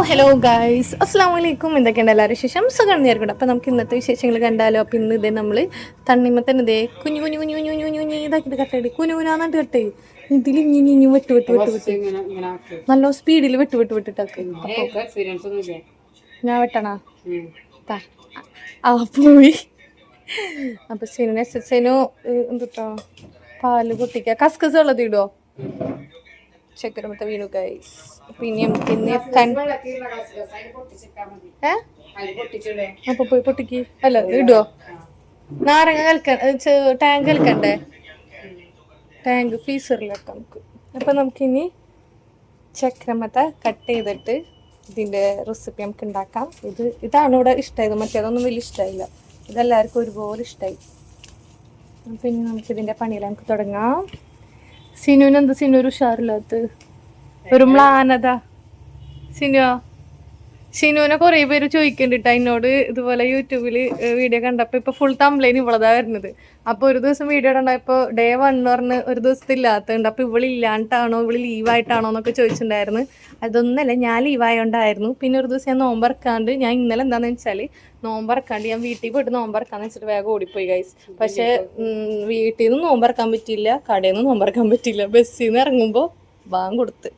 Hello guys, അസ്സാം വലൈക്കും. എന്തൊക്കെയുണ്ട് എല്ലാവരും വിശേഷം? സുഖം നേർക്കണം. അപ്പം നമുക്ക് ഇന്നത്തെ വിശേഷങ്ങൾ കണ്ടാലോ. അപ്പം ഇന്ന് ഇതേ നമ്മൾ തണ്ണിമത്തന്നെ ഇതേ കുഞ്ഞു കുഞ്ഞു കുഞ്ഞു കുഞ്ഞു കുഞ്ഞു കുഞ്ഞു ഇതാക്കിയിട്ട് കട്ടയിട്ട് കുഞ്ഞുനാന്നിട്ട് കട്ട് ഇതിൽ ഇഞ്ഞു വെട്ട് വെട്ട് വെട്ട് വെട്ട് നല്ല സ്പീഡിൽ വെട്ട് വെട്ട് വെട്ടിട്ടാക്ക്. ഞാൻ വെട്ടണാ പോയി. അപ്പം സെനു എന്തുട്ടാ പാല് പൊട്ടിക്കുക, കസ്കസ് വെള്ളത്തിൽ ഇടുവോ? ചക്കരമത്ത വീണു ഗൈസ്. പിന്നെ നമുക്ക് ഇന്ന് അപ്പൊ പോയി പൊട്ടിക്ക്. അല്ല ഇടുവോ? നാരങ്ങ ടാങ്ക് കലക്കണ്ടേ? ടാങ്ക് ഫ്രീസറിലൊക്കെ നമുക്ക്. അപ്പൊ നമുക്കിനി ചക്രമത്ത കട്ട് ചെയ്തിട്ട് ഇതിന്റെ റെസിപ്പി നമുക്ക് ഉണ്ടാക്കാം. ഇതാണ് ഇവിടെ ഇഷ്ടമായത്, മറ്റേതൊന്നും വലിയ ഇഷ്ടമായില്ല. ഇതെല്ലാവർക്കും ഒരുപോലെ ഇഷ്ടമായി. പിന്നെ നമുക്ക് ഇതിന്റെ പണിയിൽ നമുക്ക് തുടങ്ങാം. സിനുവിനെന്ത് സിനു ഒരു ഉഷാറില്ലാത്ത ഒരു മ്ലാനത. ഷിനുവിനെ കുറേ പേര് ചോദിക്കണ്ടിട്ടാ എന്നോട് ഇതുപോലെ യൂട്യൂബില് വീഡിയോ കണ്ടപ്പോ ഇപ്പൊ ഫുൾ തംബ്ലൈൻ ഇവളതാ വരുന്നത്. അപ്പൊ ഒരു ദിവസം വീഡിയോ കണ്ടപ്പോ ഡേ 1 പറഞ്ഞ് ഒരു ദിവസത്തെ ഇല്ലാത്തതുണ്ട്. അപ്പൊ ഇവളില്ലാണ്ടാണോ ഇവള് ലീവായിട്ടാണോ എന്നൊക്കെ ചോദിച്ചിട്ടുണ്ടായിരുന്നു. അതൊന്നല്ല, ഞാൻ ലീവായോണ്ടായിരുന്നു. പിന്നെ ഒരു ദിവസം ഞാൻ നോമ്പറക്കാണ്ട്, ഞാൻ ഇന്നലെ എന്താന്ന് വെച്ചാല് നോമ്പറക്കാണ്ട് ഞാൻ വീട്ടിൽ പോയിട്ട് നോമ്പറക്കാന്ന് വെച്ചിട്ട് വേഗം ഓടിപ്പോയി ഗൈസ്. പക്ഷെ വീട്ടിൽ നിന്ന് നോമ്പറക്കാൻ പറ്റിയില്ല, കടയിൽ നിന്ന് നോമ്പറക്കാൻ പറ്റിയില്ല. ബസ്സിൽ നിന്ന് ഇറങ്ങുമ്പോ ബാങ്ക് കൊടുത്ത്.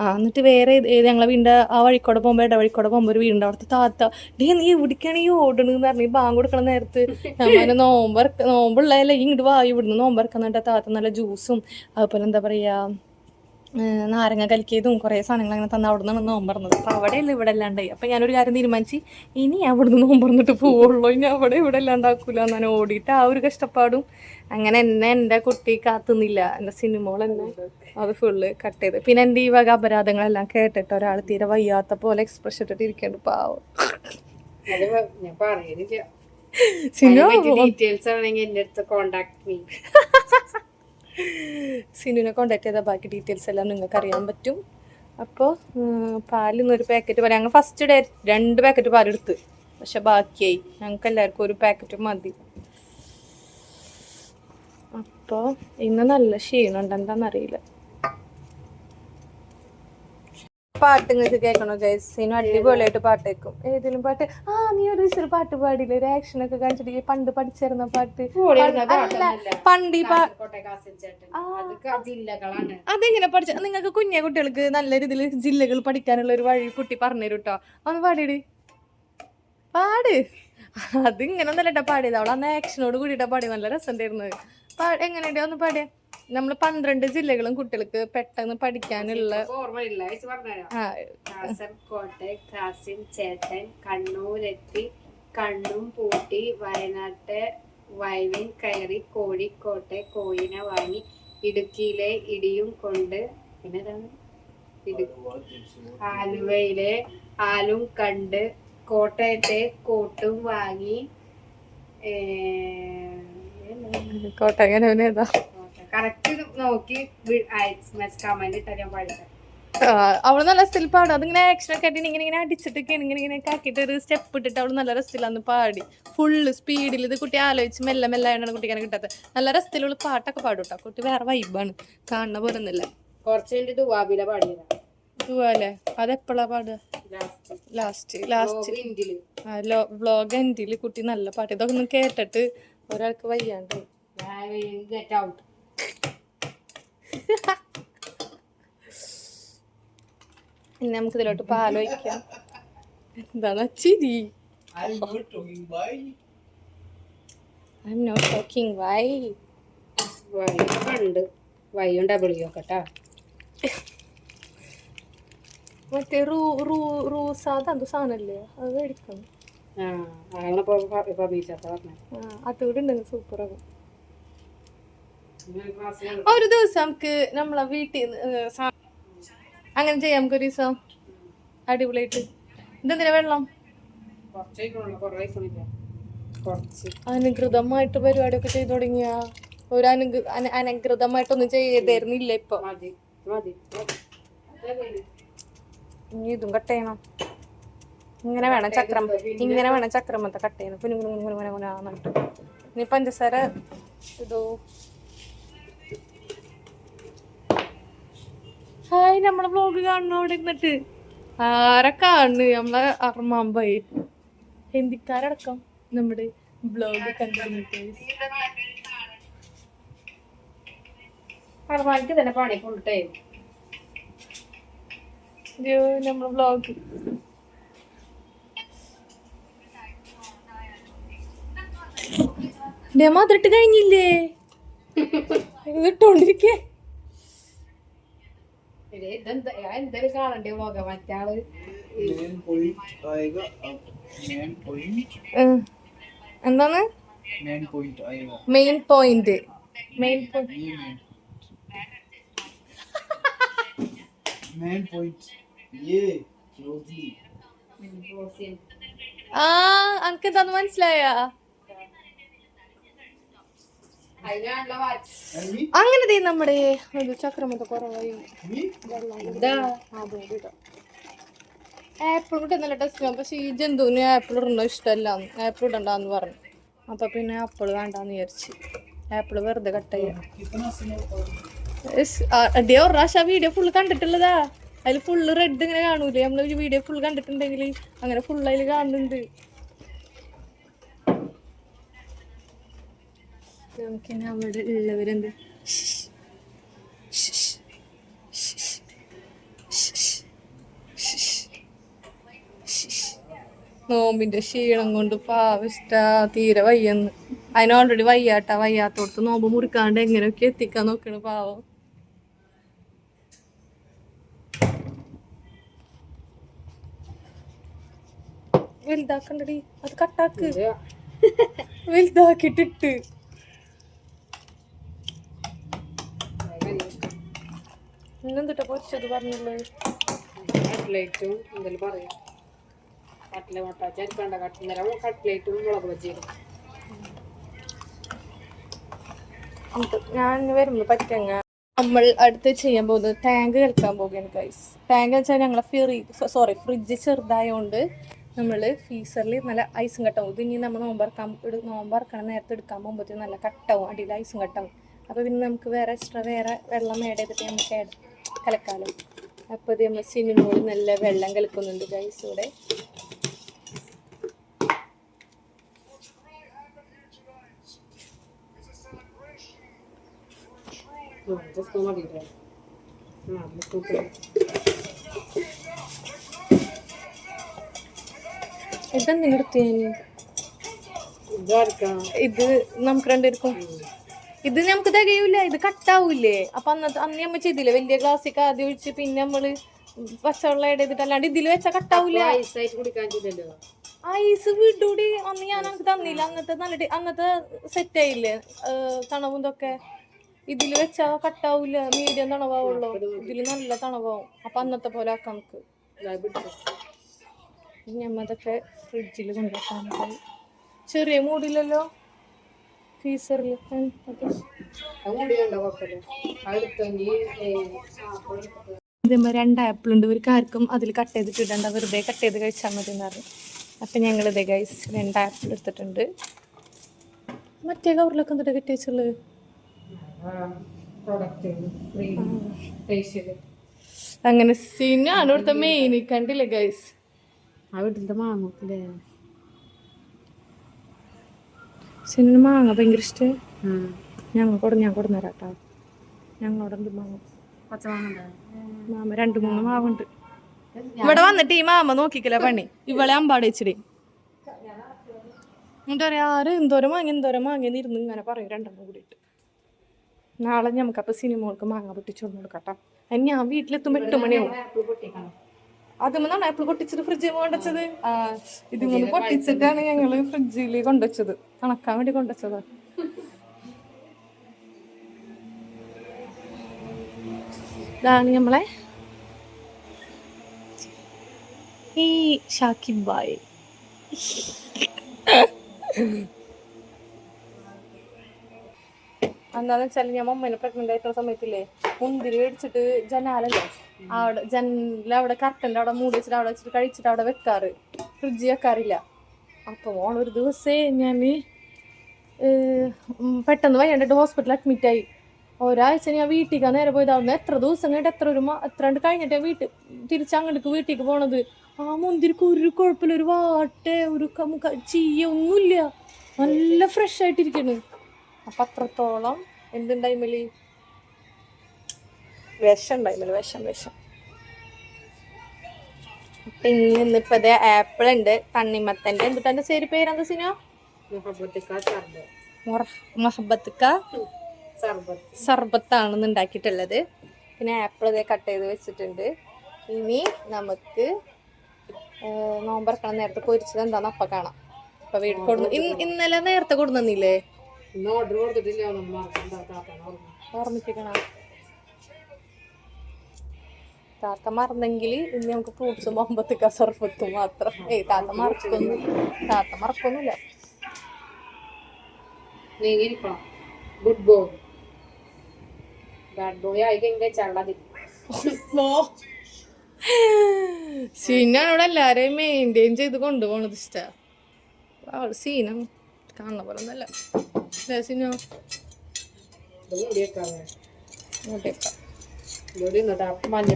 എന്നിട്ട് വേറെ ഞങ്ങളെ വീടിൻ്റെ ആ വഴിക്കോടെ പോകുമ്പോൾ ഇടവഴിക്കോടെ പോകുമ്പോൾ ഒരു വീടിൻ്റെ അവിടുത്തെ താത്ത നീ എവിടേക്കാണ് ഈ ഓടണെന്ന് പറഞ്ഞ് ബാങ്ക് കൊടുക്കണ നേരത്ത് ഞാൻ നോമ്പുള്ളതല്ല ഇങ്ങോട്ട് വായു ഇവിടുന്ന് നോമ്പറക്കുന്നുണ്ട്. താത്ത നല്ല ജ്യൂസും അതുപോലെ എന്താ പറയുക നാരങ്ങ കലക്കിയതും കുറേ സാധനങ്ങൾ അങ്ങനെ തന്നെ അവിടെ നിന്നാണ് നോമ്പറന്നത്. അപ്പം അവിടെയല്ല ഇവിടെ അല്ലാണ്ടായി. അപ്പം ഞാനൊരു കാര്യം തീരുമാനിച്ച്, ഇനി അവിടുന്ന് നോമ്പറന്നിട്ട് പോവുള്ളൂ, ഇനി അവിടെ ഇവിടെ അല്ലാണ്ടാക്കൂല എന്നാണ്. ഓടിയിട്ട് ആ ഒരു കഷ്ടപ്പാടും അങ്ങനെ എൻ്റെ കുട്ടി കാത്തുന്നില്ല. എൻ്റെ സിനിമകൾ തന്നെ അത് ഫുള്ള് കട്ട് ചെയ്ത്. പിന്നെ എൻ്റെ ഈ വക അപരാധങ്ങളെല്ലാം കേട്ടിട്ട് ഒരാൾ തീരെ വയ്യാത്ത പോലെ എക്സ്പ്രഷൻ ഇട്ടിട്ട് ഇരിക്കേണ്ട പാവം. സിനുവിനെ കോണ്ടാക്ട് ചെയ്താൽ ബാക്കി ഡീറ്റെയിൽസ് എല്ലാം നിങ്ങൾക്ക് അറിയാൻ പറ്റും. അപ്പോൾ പാലിന്നൊരു പാക്കറ്റ് പാൽ ഞങ്ങൾ ഫസ്റ്റ് ഡേ 2 പാക്കറ്റ് പാലെടുത്ത്, പക്ഷെ ബാക്കിയായി. ഞങ്ങൾക്ക് എല്ലാവർക്കും ഒരു പാക്കറ്റ് മതി. അപ്പോൾ ഇന്ന് നല്ല ക്ഷീണമുണ്ട്, എന്താണെന്നറിയില്ല. പാട്ട് നിങ്ങൾക്ക് കേൾക്കണോ ഗൈസ്? സിനു അടിപൊളിയായിട്ട് പാട്ട് കേൾക്കും. ഏതെങ്കിലും പാട്ട്. നീ ഒരു ദിവസം ഒരു പാട്ട് പാടില്ല, ഒരു ആക്ഷൻ ഒക്കെ കാണിച്ചിട്ട് പണ്ട് പഠിച്ചിരുന്ന പാട്ട്. പണ്ട് അതെങ്ങനെ പഠിച്ച? നിങ്ങൾക്ക് കുഞ്ഞു കുട്ടികൾക്ക് നല്ല രീതിയിൽ ജില്ലകൾ പഠിക്കാനുള്ള ഒരു വഴി കുട്ടി പറഞ്ഞുതരും കേട്ടോ. ഒന്ന് പാടിയിട്, പാട്. അതിങ്ങനെ ഒന്നല്ലട്ടാ പാടിയത്, അവൾ അന്ന് ആക്ഷനോട് കൂടിയിട്ടാ പാടി. നല്ല രസമുണ്ടായിരുന്നത്. എങ്ങനെയുണ്ട് ഒന്ന് പാടിയ? നമ്മൾ 12 ജില്ലകളും കുട്ടികൾക്ക് പെട്ടെന്ന് പഠിക്കാനുള്ള കാസർകോട്ടെ കാസിം ചേട്ടൻ, കണ്ണൂരെത്തി കണ്ണും പൂട്ടി, വയനാട്ടെ വയലിൻ കയറി, കോഴിക്കോട്ടെ കോയിനെ വാങ്ങി, ഇടുക്കിയിലെ ഇടിയും കൊണ്ട്, പിന്നെ ആലുവയിലെ ആലും കണ്ട്, കോട്ടയത്തെ കോട്ടും വാങ്ങി. കോട്ടയം കറക്റ്റ് നോക്കി കമന്റ് ഇട്ടാ ഞാൻ പാടിക്കാം. അവള് നല്ല രസത്തിൽ പാടും. അതിങ്ങനെ ആക്ഷനൊക്കെ ആയിട്ട് ഇങ്ങനെ അടിച്ചിട്ടൊക്കെ ഇങ്ങനെ ആക്കിയിട്ട് ഒരു സ്റ്റെപ്പ് ഇട്ടിട്ട് അവള് നല്ല രസത്തിലാന്ന് പാടി. ഫുള്ള് സ്പീഡിൽ. ഇത് കുട്ടി ആലോചിച്ച് മെല്ലെ മെല്ലെ ആയതാണ് കുട്ടിക്ക് അങ്ങനെ കിട്ടാത്തത്. നല്ല രസത്തിലുള്ള പാട്ടൊക്കെ പാടും കേട്ടോ. കുട്ടി വേറെ വൈബാണ്, കാണുന്ന പോലെ ഒന്നുമില്ല. കുറച്ച് ദുവാബില പാടിയതാണ്. ദുവാല്ലേ? അതെപ്പോഴാ പാടുക? ലാസ്റ്റ് വ്ലോഗ് എൻഡില് കുട്ടി നല്ല പാട്ട്. ഇതൊക്കെ ഒന്ന് കേട്ടിട്ട് ഒരാൾക്ക് വയ്യാണ്ട്. ഇനി നമുക്ക് ഇതിലോട്ട് പാലൊഴിക്കാം. എന്താണ് ചിരി? I'm not talking. Why? ഉണ്ട് വൈയും ഡബിളിയോ കേട്ടാ. മറ്റേ റൂസാദ് സാധനല്ലേ, അത് മേടിക്കണം. അതുകൂടെ ഉണ്ടെങ്കിൽ സൂപ്പറാകും. ഒരു ദിവസം നമുക്ക് നമ്മളെ വീട്ടിൽ അങ്ങനെ ചെയ്യാം. നമുക്ക് ഒരു ദിവസം അടിപൊളിയായിട്ട്. ഇതെന്തിനാ വെള്ളം? അനുകൃതമായിട്ട് പരിപാടിയൊക്കെ ചെയ്തു തുടങ്ങിയ ഒരു അനകൃതമായിട്ടൊന്നും ചെയ്തായിരുന്നില്ല. ഇപ്പൊ ഇനി ഇതും കട്ട് ചെയ്യണം. ഇങ്ങനെ വേണം ചക്രമത്തെ കട്ട് ചെയ്യണം. കുനുകുനുകുനുകുനുകുനാന്നിട്ട് ഇനി പഞ്ചസാര ഇതോ. ഹായ്, നമ്മളെ വ്ലോഗ് കാണണം അവിടെ ഇരുന്നിട്ട്. ആരൊക്കെ നമ്മളെ അറമാമ്പായി ഹിന്ദിക്കാരടക്കം നമ്മുടെ ബ്ലോഗ് കണ്ടിരുന്നിട്ട് അറമാനിക്ക് തന്നെ പണി ഫുൾ ടൈം. നമ്മളെ ബ്ലോഗ് മതിട്ട് കഴിഞ്ഞില്ലേ ഇട്ടോണ്ടിരിക്കേ എന്തായാലും കാണണ്ടേ വ്ളോഗ മറ്റാള് എന്താണ് മെയിൻ പോയിന്റ് അനക്ക് എന്താന്ന് മനസ്സിലായാ അങ്ങനെ നമ്മുടെ ചക്രമൊക്കെ കുറവായി ആപ്പിൾ ഇട്ട് നല്ല ടെസ്റ്റ് പക്ഷെ ഈ ജന്തുവിന് ആപ്പിൾ ഇടണ ഇഷ്ടമല്ല ആപ്പിൾ ഇടണ്ടെന്ന് പറഞ്ഞു അപ്പൊ പിന്നെ ആപ്പിൾ വേണ്ടാന്ന് വിചാരിച്ച് ആപ്പിൾ വെറുതെ കട്ട് ചെയ്യാം ഒരു പ്രാവശ്യം ആ വീഡിയോ ഫുള്ള് കണ്ടിട്ടുള്ളതാ അതിൽ ഫുള്ള് റെഡ് ഇങ്ങനെ കാണൂലേ നമ്മള് വീഡിയോ ഫുൾ കണ്ടിട്ടുണ്ടെങ്കിൽ അങ്ങനെ ഫുൾ അതിൽ കാണുന്നുണ്ട് നമുക്കിനി അവിടെ ഉള്ളവരെന്ത് നോമ്പിന്റെ ക്ഷീണം കൊണ്ട് പാവിഷ്ട തീരെ വയ്യന്ന് അതിന് ഓൾറെഡി വയ്യാട്ടാ വയ്യാത്തോടത്ത് നോമ്പ് മുറിക്കാണ്ട് എങ്ങനെയൊക്കെ എത്തിക്കാൻ നോക്കണ പാവം വലുതാക്കണ്ടടി അത് കട്ടാക്ക് വലുതാക്കിട്ടിട്ട് ഇന്നെന്തിട്ടാ പൊരിച്ചത് പറഞ്ഞുള്ളൂ കട്ട്ലേറ്റും എന്തെങ്കിലും പറയാം കട്ട്ല മുട്ട ചേർക്കണ്ട കട്ട്ലേറ്റും മുളക് ബജിയും ഞാൻ വരുമ്പോ പറ്റങ്ങ നമ്മൾ അടുത്ത് ചെയ്യാൻ പോകുന്നത് ടാങ്ക് കളിക്കാൻ പോകുകയാണ് ഗൈസ് ടാങ്ക് വെച്ചാൽ ഞങ്ങളെ ഫ്രിഡ്ജ് ചെറുതായോണ്ട് നമ്മൾ ഫ്രീസറിൽ നല്ല ഐസും കട്ടാവും ഇത് ഇനി നമ്മൾ നോമ്പറക്കണം നേരത്തെ എടുക്കാൻ പോകുമ്പോഴത്തേക്കും നല്ല കട്ടാവും അടിയിൽ ഐസും കട്ടാവും അപ്പോൾ പിന്നെ നമുക്ക് വേറെ എക്സ്ട്രാ വേറെ വെള്ളം ആഡ് ചെയ്തിട്ട് നമുക്ക് കലക്കാലോ അപ്പോൾ ഇത് നമ്മൾ സിനിമയിൽ നല്ല വെള്ളം കലക്കുന്നുണ്ട് ഗൈസ് ഇവിടെ ഇതെന്തിനു എടുത്തു ഇത് നമുക്ക് രണ്ടുപേർക്കും ഇത് നമുക്ക് തികയൂല ഇത് കട്ടാവൂലേ അപ്പൊ അന്ന് നമ്മ ചെയ്തില്ലേ വലിയ ഗ്ലാസ്സിക്ക് ആദ്യം ഒഴിച്ച് പിന്നെ നമ്മള് പച്ചവെള്ളം ആഡ് ചെയ്തിട്ട് അല്ലാണ്ട് ഇതിൽ വെച്ചാൽ കട്ടാവൂല ഐസ് വിടൂടി അന്ന് ഞാൻ നമുക്ക് തന്നില്ല അന്നത്തെ സെറ്റ് ആയില്ലേ തണവും ഇതൊക്കെ ഇതിൽ വെച്ചാൽ കട്ടാവൂല മീഡിയം തണവാവുള്ളൂ ഇതിൽ നല്ല തണവാവും അപ്പൊ അന്നത്തെ പോലെ ആക്കാം നമുക്ക് ഞമ്മതൊക്കെ ഫ്രിഡ്ജിൽ കൊണ്ടുവെക്കാൻ ചെറിയ മൂടില്ലല്ലോ ഫ്രീസറിൽ ഇതേപോലെ 2 ആപ്പിൾ ഉണ്ട് ഒരു കാർക്കും അതിൽ കട്ട് ചെയ്തിട്ട് ഇടണ്ട വെറുതെ കട്ട് ചെയ്ത് കഴിച്ചാൽ മതി എന്ന് പറഞ്ഞു അപ്പം ഞങ്ങൾ ഇതേ ഗൈസ് 2 ആപ്പിൾ എടുത്തിട്ടുണ്ട് മറ്റേ കവറിലൊക്കെ എന്തിട്ട് കെട്ടി വെച്ചുള്ളത് അങ്ങനെ സിനാണ് ഇവിടുത്തെ മെയിൻ കണ്ടില്ലേ ഗൈസ് ആ വീട്ടിലത്തെ മാങ്ങല്ലേ സിനിമ മാങ്ങ ഭയങ്കര ഇഷ്ടം ഞാൻ കൊടുന്നേരാട്ടോ ഞങ്ങളോടെ മാങ്ങ മാമ 2-3 മാവുണ്ട് ഇവിടെ വന്നിട്ട് ഈ മാമ നോക്കിക്കല പണി ഇവളെ അമ്പാട് വെച്ചിടേ എന്താ പറയാ ആര് എന്തോരം മാങ്ങ ഇരുന്ന് ഇങ്ങനെ പറയും 2 കൂടിയിട്ട് നാളെ നമുക്കപ്പോൾ സിനിമകൾക്ക് മാങ്ങ പൊട്ടിച്ചോണ്ട് കൊടുക്കട്ടോ അതിന് ഞാൻ വീട്ടിലെത്തുമ്പോൾ 8 മണിയാവും അതുമെന്നാണ് ആപ്പിൾ പൊട്ടിച്ചിട്ട് ഫ്രിഡ്ജിൽ കൊണ്ടുവച്ചത് ഇതിങ്ങനെ പൊട്ടിച്ചിട്ടാണ് ഞങ്ങള് ഫ്രിഡ്ജിൽ കൊണ്ടുവച്ചത് തണക്കാൻ വേണ്ടി കൊണ്ടുവച്ചത് ഇതാണ് നമ്മളെ ഈ ഷാക്കിബ് ബായ് എന്താന്ന് വെച്ചാൽ ഞാൻ മമ്മേനെ പ്രഗ്നന്റ് ആയിട്ടുള്ള സമയത്തില്ലേ മുന്തിരി മേടിച്ചിട്ട് ജനാലല്ലേ അവിടെ കർട്ടൻ്റെ അവിടെ മൂടി വെച്ചിട്ട് അവിടെ വെച്ചിട്ട് കഴിച്ചിട്ട് അവിടെ വെക്കാറ് ഫ്രിഡ്ജ് വെക്കാറില്ല അപ്പോൾ ഒരു ദിവസേ ഞാൻ പെട്ടെന്ന് വയ്യാണ്ടിട്ട് ഹോസ്പിറ്റലിൽ അഡ്മിറ്റായി ഒരാഴ്ച ഞാൻ വീട്ടിലേക്ക് നേരെ പോയത്. അവിടുന്ന് എത്ര ദിവസം കഴിഞ്ഞിട്ട് എത്ര കഴിഞ്ഞിട്ട് ഞാൻ തിരിച്ചങ്ങോട്ട് വീട്ടിലേക്ക് പോണത്. ആ മുന്തിരിക്ക് ഒരു കുഴപ്പമില്ല, ഒരു വാട്ടെ ഒരു ചീയ ഒന്നുമില്ല, നല്ല ഫ്രഷ് ആയിട്ടിരിക്കുന്നു. അപ്പൊ അത്രത്തോളം എന്തുണ്ടായിമല് വിഷം ഉണ്ടായിമല്, വിഷം. പിന്നെ ഇന്നിപ്പത് ആപ്പിൾ ഉണ്ട്, തണ്ണിമത്തന്റെ എന്തിട്ടെ ശരി പേരെന്താ സിനോ? മൊഹബത്തിക്ക സർബത്താണ് ഉണ്ടാക്കിയിട്ടുള്ളത്. പിന്നെ ആപ്പിൾ ഇതേ കട്ട് ചെയ്ത് വെച്ചിട്ടുണ്ട്. ഇനി നമുക്ക് നോമ്പറക്കണം നേരത്തെ പൊരിച്ചത് എന്താന്ന് അപ്പൊ കാണാം. അപ്പൊ വീട്ടിൽ കൊടുന്നു. ഇന്നലെ നേരത്തെ കൊടുന്നില്ലേ? ഓർമ്മിപ്പിക്കണ താത്ത മറന്നെങ്കിൽ ഇനി നമുക്ക് ഫ്രൂട്ട്സും മൊഹബത്തിക്ക സർബത്തും മാത്രം. താത്ത മറക്കൊന്നുമില്ല. ഗുഡ് ബോയ്, ബാഡ് ബോയ് ആയി കഴിഞ്ഞാൽ ചള്ളതി. സീനാണ് എല്ലാരെയും മെയിൻറ്റെയിൻ ചെയ്ത് കൊണ്ടുപോകണത്. ഇഷ്ട അവള് സീനം കാണുന്ന പോലെ ഒന്നല്ല. സീനോ മഞ്ഞ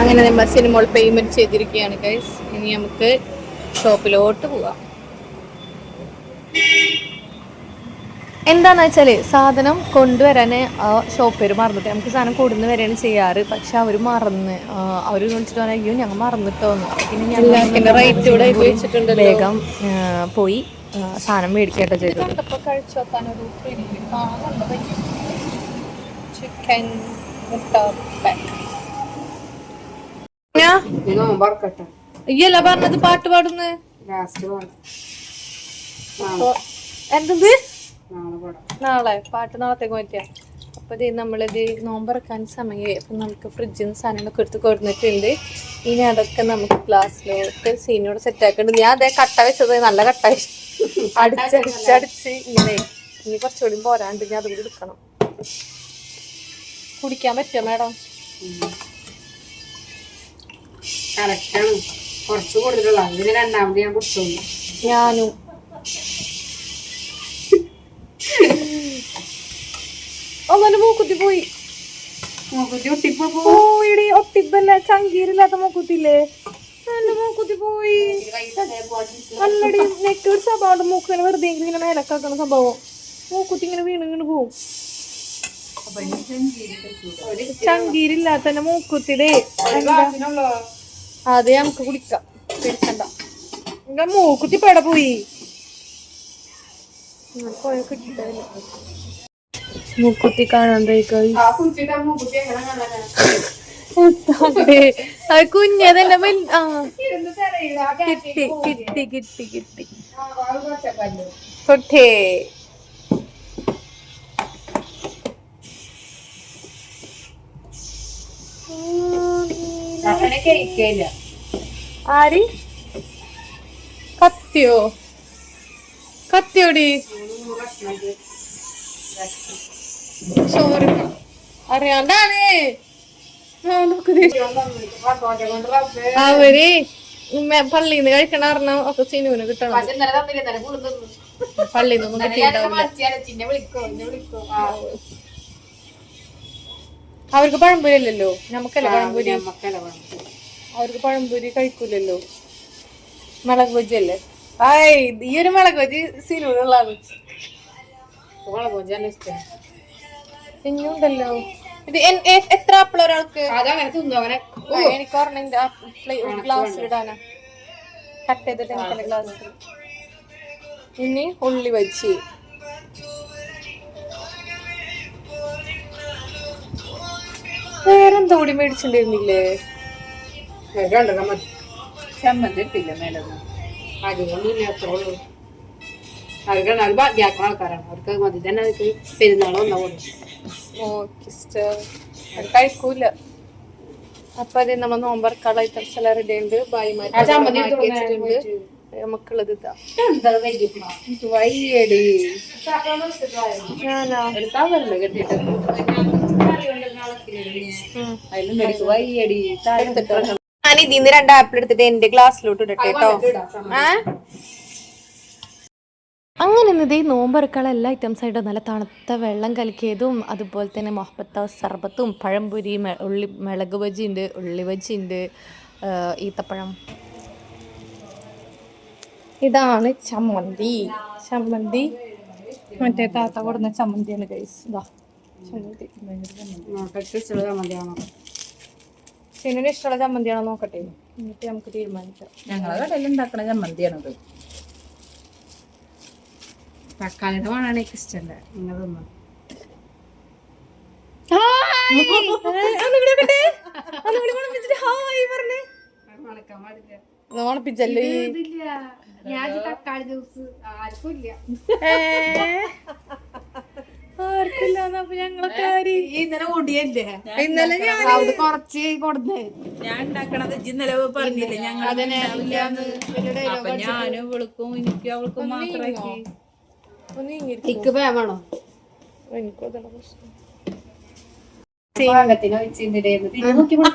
അങ്ങനെ നമ്മൾ സിനിമ പേയ്മെന്റ് ചെയ്തിരിക്കുകയാണ് ഗൈസ്. ഇനി നമുക്ക് ഷോപ്പിലോട്ട് പോവാം. എന്താന്ന് വെച്ചാല് സാധനം കൊണ്ടുവരാൻ ആ ഷോപ്പേര് മറന്നിട്ട് നമുക്ക് സാധനം കൊടുന്ന് വരെയാണ് ചെയ്യാറ്. പക്ഷെ അവര് വിളിച്ചിട്ട് പറഞ്ഞാൽ അയ്യോ ഞങ്ങൾ മറന്നിട്ടോന്നു. പിന്നെ വേഗം പോയി സാധനം മേടിക്കട്ടോ ചെയ്തു. ചിക്കൻ മുട്ട ഇയ്യല്ല പറഞ്ഞത് പാട്ട് പാടുന്ന് എന്തത് നാളെ പാട്ട് നാളത്തേക്ക് മാറ്റിയാ. അപ്പൊ നമ്മളിത് നോമ്പറക്കാൻ സമയമായി. അപ്പൊ നമുക്ക് ഫ്രിഡ്ജിൽ നിന്ന് സാധനങ്ങളൊക്കെ എടുത്ത് കൊടുത്തിട്ടുണ്ട്. ഇനി അതൊക്കെ നമുക്ക് ഗ്ലാസ്സിലോട്ട് സീനോട് സെറ്റ് ആക്കേണ്ടത്. ഞാൻ അതേ കട്ട വെച്ചത് നല്ല കട്ട അടിച്ചടിച്ചടിച്ച് ഇങ്ങനെ. ഇനി കുറച്ചുകൂടി പോരാണ്ട് ഞാൻ അതുകൂടി എടുക്കണം. കുടിക്കാൻ പറ്റുമോ മാഡം? കറക്റ്റാണ്, കുറച്ച് കൂടുതലുള്ള. അതിന് രണ്ടാമത് ഞാൻ കുടിച്ചോളൂ. ഞാനും ഒന്നല്ല മൂക്കുത്തി പോയി. മൂക്കുത്തി ഒട്ടിപ്പോ ഒട്ടിപ്പല്ല, ചങ്കീരില്ലാത്ത മൂക്കുത്തില്ലേ? നല്ല മൂക്കുത്തി പോയി. നല്ലടി നെറ്റ് ഒരു സ്വഭാവം. മൂക്കിനെ വെറുതെ ഇങ്ങനെ മേലക്കാക്കണ സ്വഭാവം. മൂക്കുത്തി ഇങ്ങനെ വീണ് പോവും. ചങ്കീരില്ലാത്ത മൂക്കുത്തിടെ അത് നമുക്ക് കുടിക്കാം. പേടിക്കണ്ട. എന്റെ മൂക്കുത്തി പെട പോയി. മൂക്കുത്തി കാണാൻ കുഞ്ഞതല്ല. കിട്ടി തൊട്ടേ. ആര് കത്തിയോടി സോറി അറിയാണ്ടാണ്. അവര് പള്ളിന്ന് കഴിക്കണ കാരണം ഒക്കെ സിനുവിന് കിട്ടണം. പള്ളിന്നൊന്നും കിട്ടിയിട്ടുണ്ടാവില്ല. അവർക്ക് പഴംപൊരി അല്ലല്ലോ, നമുക്കല്ലേ പഴംപൊരി. അവർക്ക് പഴംപൊരി കഴിക്കൂലല്ലോ, മുളക് ബജി അല്ലേ. ഈ ഒരു മുളക് ബജി സിനുവിനുള്ളതാണ്. ഇനിയുണ്ടല്ലോ. ഇത് എത്ര ആപ്പിൾ ഒരാൾക്ക്? എനിക്ക് ഒരെണ്ണം ഗ്ലാസ്സിൽ ഇടാനാ, കട്ട് ചെയ്തിട്ട് എനിക്കെന്റെ ഗ്ലാസ്സിൽ. ഇനി ഉള്ളി ബജി. വേറെന്താ കൂടി മേടിച്ചിട്ടുണ്ടായിരുന്നില്ലേ? ചമ്മന്തി ഇട്ടില്ല മേലൊന്നും. അടികൊണ്ടില്ല, അത്രയുള്ളൂ. അവർക്ക് ബാക്കിയാക്കുന്ന ആൾക്കാരാണ്. അവർക്ക് മതി തന്നെ. അവർക്ക് പെരുന്നാൾ ഒന്നുകൊണ്ട് കഴിക്കൂല. അപ്പൊ അത് നമ്മ നോമ്പറക്കാള ഐറ്റംസ് എല്ലാം റെഡി ഉണ്ട്. ബായിമാറ്റി നമുക്കുള്ളത് ഇതാ. വയ്യടി ഞാനാ എടുത്താൽ വരില്ല കെട്ടിട്ട്. ഞാൻ ഇതിന്ന് 2 ആപ്പിൾ എടുത്തിട്ട് എന്റെ ഗ്ലാസ്സിലോട്ട് ഇടട്ടെ കേട്ടോ. അങ്ങനെ ഇന്നതേ നോമ്പറക്കാനുള്ള എല്ലാ ഐറ്റംസ് ആയിട്ട് നല്ല തണുത്ത വെള്ളം കലക്കിയതും അതുപോലെ തന്നെ മൊഹബത്ത സർബത്തും പഴംപൊരി മുളക് ബജി ഉണ്ട്, ഉള്ളി ബജി ഉണ്ട്, ഈത്തപ്പഴം. ഇതാണ് ചമ്മന്തി. ചമ്മന്തി മറ്റേ താത്ത കൊടുന്ന ചമ്മന്തിയാണ് ഗൈസ്. ഇതാ ചമ്മന്തി. സിനിന് ഇഷ്ടമുള്ള ചമ്മന്തിയാണോ നോക്കട്ടെ, എന്നിട്ട് നമുക്ക് തീരുമാനിക്കാം. ഞങ്ങളെ കടയിൽ ഉണ്ടാക്കണ ചമ്മന്തിയാണത്. തക്കാളിയുടെ മണമാണ് എനിക്ക് ഇഷ്ടമല്ല. നിങ്ങൾ തിന്നോ? ഓണപ്പിച്ചല്ലേ ഞാൻ തക്കാളി ജ്യൂസ് ആർക്കും ഇല്ല. ആർക്കില്ലാന്നപ്പോ ഞങ്ങളൊക്കെ ഇന്നലെ കൂടിയല്ലേ? ഇന്നലെ ഞാൻ അവിടെ കുറച്ച് കൊടുത്തേ. ഞാൻ ഉണ്ടാക്കണത് ഇന്നലെ പറഞ്ഞില്ലേ ഞങ്ങൾ അപ്പൊ ഞാനും വിളിക്കും, എനിക്കും അവൾക്കും മാത്രമാക്കി. എനിക്ക് വേണോ?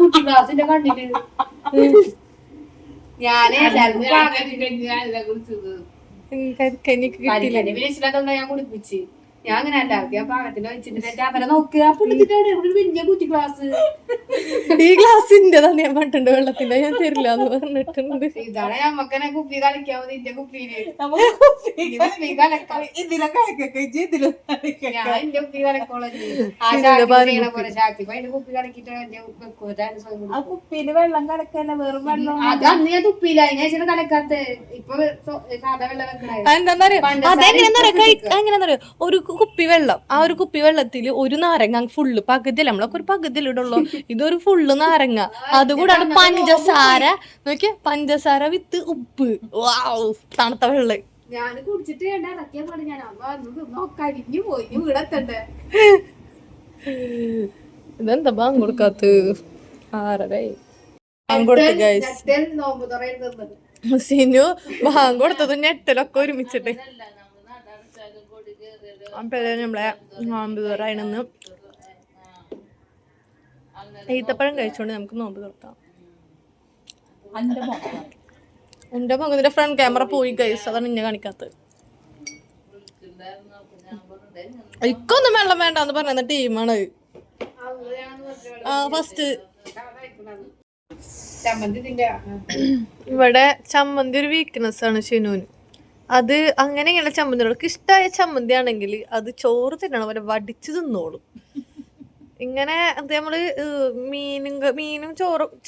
കുട്ടി ഗ്ലാസിന്റെ കണ്ടിട്ട് ഞാനേ എല്ലാവർക്കും ഞാൻ കുടിപ്പിച്ച്. ഞാൻ അങ്ങനെ എല്ലാവർക്കും ഞാൻ പാകത്തിന് വെച്ചിട്ട് അവരെ നോക്കുക. വലിയ കുട്ടി ഗ്ലാസ്, ഈ ഗ്ലാസിന്റെ തന്നെ ഞാൻ പണ്ടുണ്ട് വെള്ളത്തിന്റെ, ഞാൻ തരില്ല എന്ന് പറഞ്ഞിട്ടുണ്ട്. ഇതാണ് നമ്മക്കനെ കുപ്പി കളിക്കാൻ മതി. ഇന്റെ കുപ്പിയില് ഞാൻ എന്റെ കുപ്പി കളിക്കോളെ പോലെ ശാക്തി അതിന്റെ കുപ്പി കളിക്കിട്ട് കുപ്പിയില് വെള്ളം കലക്കല്ല, വെറും വെള്ളം. അത് അന്ന് ഞാൻ തുപ്പിയില്ല, അതിനേശം കലക്കാത്ത. ഇപ്പൊ സാധാ വെള്ളം വെക്കണേ. എങ്ങനെയാന്നറിയോ, ഒരു കുപ്പി വെള്ളം, ആ ഒരു കുപ്പി വെള്ളത്തില് ഒരു നാരങ്ങ ഫുള്ള് പകുതിയല്ല, നമ്മളൊക്കെ ഒരു പകുതിയിലിടുള്ളൂ. ഇതൊരു ഫുള്ള് നാരങ്ങ, അതുകൂടാണ് പഞ്ചസാര. നോക്കിയ പഞ്ചസാര വിത്ത് ഉപ്പ്. വാവ്, തണുത്ത വെള്ളം. ഞാൻ കുടിച്ചിട്ട് ഇറക്കിയ പോലെ ഞാൻ കരിഞ്ഞു പോയി. വീടെത്തണ്ടേ? ഇതെന്താ ബാങ്ക് കൊടുക്കാത്ത? 6:30 നോമ്പ് തുറയുന്നത്. സിനു ബാങ്ക് കൊടുത്തത് ഞെട്ടലൊക്കെ ഒരുമിച്ചിട്ട്. അപ്പൊ നമ്മളെ നോമ്പ് തുറന്ന് ഈത്തപ്പഴം കഴിച്ചോണ്ട് നമുക്ക് നോമ്പ് തുറക്കാം. എന്റെ മകന്റെ ഫ്രണ്ട് ക്യാമറ പോയി ഗൈസ്, അതാണ് ഇന്നെ കാണിക്കാത്തത്. ഇക്കൊന്നും വെള്ളം വേണ്ടെന്ന് പറയുന്ന ടീമാണ്. ഫസ്റ്റ് ഇവിടെ ചമ്മന്തി ഒരു വീക്ക്നെസ് ആണ് ഷിനുവിന്. അത് അങ്ങനെയുള്ള ചമ്മന്തികൾക്ക് ഇഷ്ടമായ ചമ്മന്തി ആണെങ്കിൽ അത് ചോറ് തിന്നണം പോലെ വടിച്ചു തിന്നോളും. ഇങ്ങനെ നമ്മള് മീനും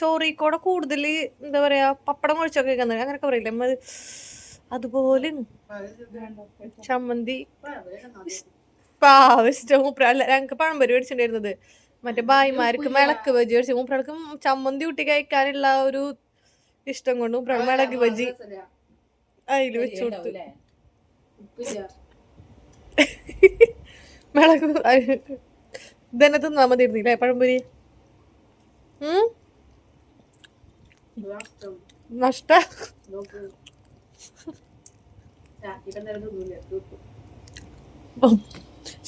ചോറിക്കൂടെ കൂടുതൽ എന്താ പറയാ പപ്പടം കുഴിച്ചൊക്കെ കഴിക്കുന്നത് അങ്ങനെയൊക്കെ പറയില്ലേ നമ്മള്, അതുപോലെ ചമ്മന്തി ഇഷ്ടം. മൂപ്പരല്ല, ഞങ്ങക്ക് പഴംപൊരി മേടിച്ചിട്ടുണ്ടായിരുന്നത്. മറ്റേ ഭായിമാർക്ക് മിളക്ക് ബജി മേടിച്ചു. മൂപ്പരക്കും ചമ്മന്തി കൂട്ടി കഴിക്കാനുള്ള ഒരു ഇഷ്ടം കൊണ്ട് മൂപ്പര മിളക് ബജി അതില് വെച്ചു കൊടുത്തു. മിളക് ഇതന്നെ തിന്നാ മതിയിരുന്നില്ലേ പഴംപൊരി? നഷ്ട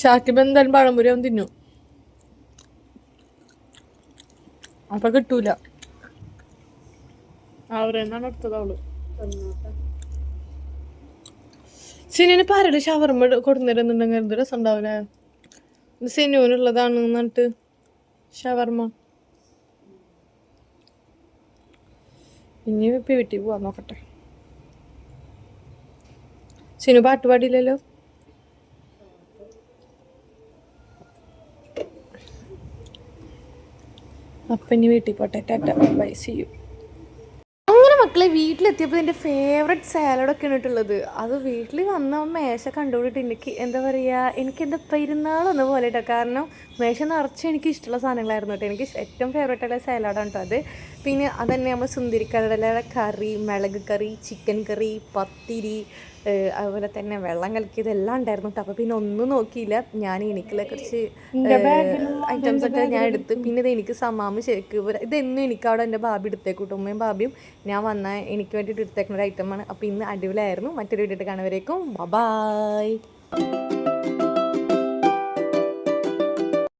ഷാക്കിബ് എന്തായാലും പഴംപൊരി അവൻ തിന്നു, അപ്പൊ കിട്ടൂല. അവരെന്നാണ് എടുത്തത് അവള്. സിനുവിന് പാരല് ഷവർമ്മ കൊടുന്നിരുന്നുണ്ടെങ്കിൽ എന്ത് രസം ഉണ്ടാവില്ലേ? സിനുവിനുള്ളതാണ് എന്നിട്ട് ഷവർമ്മ. ഇനി വീട്ടിൽ പോവാൻ നോക്കട്ടെ. സിനു പാട്ട് പാടിയില്ലല്ലോ. അപ്പം ഇനി വീട്ടിൽ പോട്ടെ. Tata bye, see you. അങ്ങനെ മക്കളെ വീട്ടിലെത്തിയപ്പോൾ എൻ്റെ ഫേവററ്റ് സാലഡൊക്കെ ഇട്ടുള്ളത്. അത് വീട്ടിൽ വന്ന മേശ കണ്ടുപിടിട്ട് എനിക്ക് എന്താ പറയുക, എനിക്ക് എന്താ പെരുന്നാളൊന്നും പോലെ കേട്ടോ. കാരണം മേശ നിറച്ച് എനിക്ക് ഇഷ്ടമുള്ള സാധനങ്ങളായിരുന്നു കേട്ടോ. എനിക്ക് ഏറ്റവും ഫേവററ്റ് ആയിട്ടുള്ള സാലഡാണ് കേട്ടോ അത്. പിന്നെ അതന്നെ നമ്മൾ സുന്ദരിക്കടലയുടെ കറി, മിളക് കറി, ചിക്കൻ കറി, പത്തിരി, അതുപോലെ തന്നെ വെള്ളം കലക്കിയതെല്ലാം ഉണ്ടായിരുന്നു കേട്ടോ. അപ്പോൾ പിന്നെ ഒന്നും നോക്കിയില്ല, ഞാൻ എനിക്കുള്ള കുറച്ച് ഐറ്റംസ് ഒക്കെ ഞാൻ എടുത്ത്. പിന്നെ ഇത് എനിക്ക് സമാമ് ശരിക്ക് ഇതെന്നും എനിക്ക് അവിടെ എൻ്റെ ഭാബി എടുത്തേക്കൂട്ടോ. ഉമ്മയും ഭാബിയും ഞാൻ വന്നാൽ എനിക്ക് വേണ്ടിയിട്ട് എടുത്തേക്കുന്ന ഒരു ഐറ്റമാണ്. അപ്പോൾ ഇന്ന് അടിപൊളിയായിരുന്നു. മറ്റൊരു വീഡിയോ കാണുന്നവരേക്കും ബൈ.